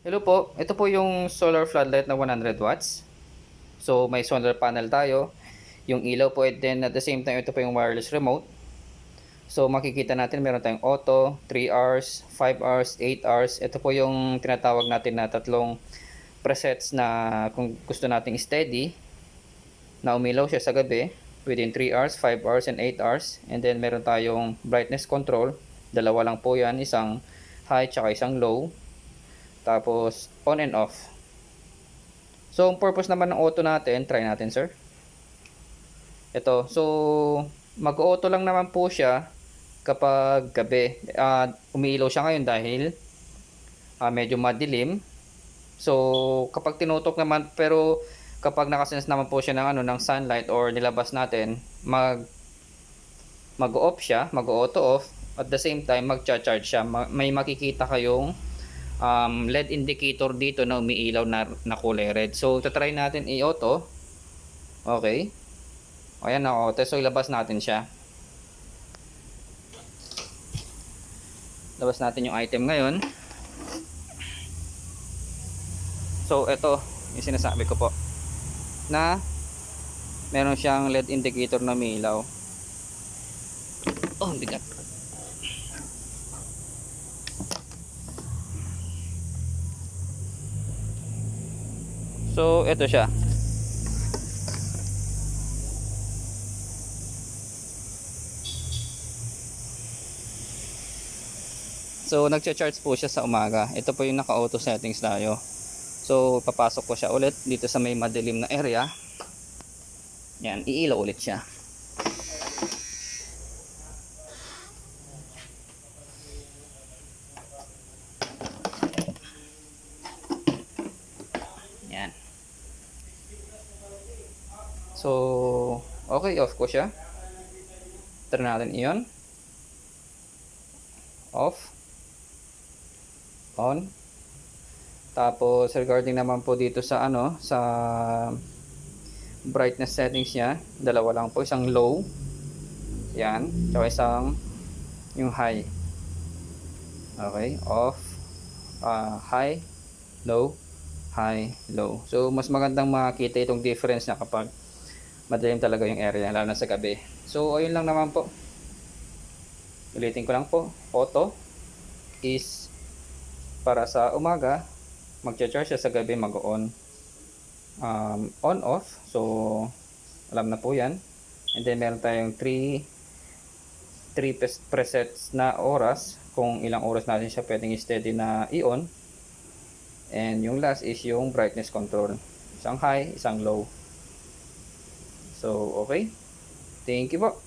Hello po, ito po yung solar floodlight na 100 watts. So may solar panel tayo. Yung ilaw po, and then at the same time ito po yung wireless remote. So makikita natin meron tayong auto, 3 hours, 5 hours, 8 hours. Ito po yung tinatawag natin na tatlong presets na kung gusto nating steady na umilaw siya sa gabi within 3 hours, 5 hours, and 8 hours. And then meron tayong brightness control. Dalawa lang po yan, isang high tsaka isang low. Tapos on and off. So ang purpose naman ng auto natin, try natin sir. Ito, so mag-auto lang naman po siya kapag gabi. Umiilaw siya ngayon dahil medyo madilim. So kapag tinutok naman, pero kapag nakasense naman po siya ng ng sunlight or nilabas natin, mag-off siya, mag-auto off. At the same time mag-charge siya. May makikita kayong LED indicator dito na umiilaw na kulay red. So tatry natin i-auto. Okay, ayan na auto. So ilabas natin siya. Labas natin yung item ngayon. So ito yung sinasabi ko po, na meron siyang LED indicator na umiilaw. Oh, bigat. So ito siya. So nagcha-charge po siya sa umaga. Ito po yung naka-auto settings tayo. So papasok ko siya ulit dito sa may madilim na area. Yan, iilaw ulit siya. Yan. So okay, off ko siya. Try natin iyon. Off. On. Tapos regarding naman po dito sa sa brightness settings niya, dalawa lang po, isang low. Yan, tsaka isang yung high. Okay, off, high, low, high, low. So mas magandang makita itong difference na kapag madilim talaga yung area, lalo na sa gabi. So ayun lang naman po. Ulitin ko lang po, auto is para sa umaga, magcha-charge siya, sa gabi mag-on. On off, so alam na po yan. And then meron tayong 3 presets na oras, kung ilang oras natin siya pwedeng steady na i-on. And yung last is yung brightness control, isang high, isang low. So okay, thank you po.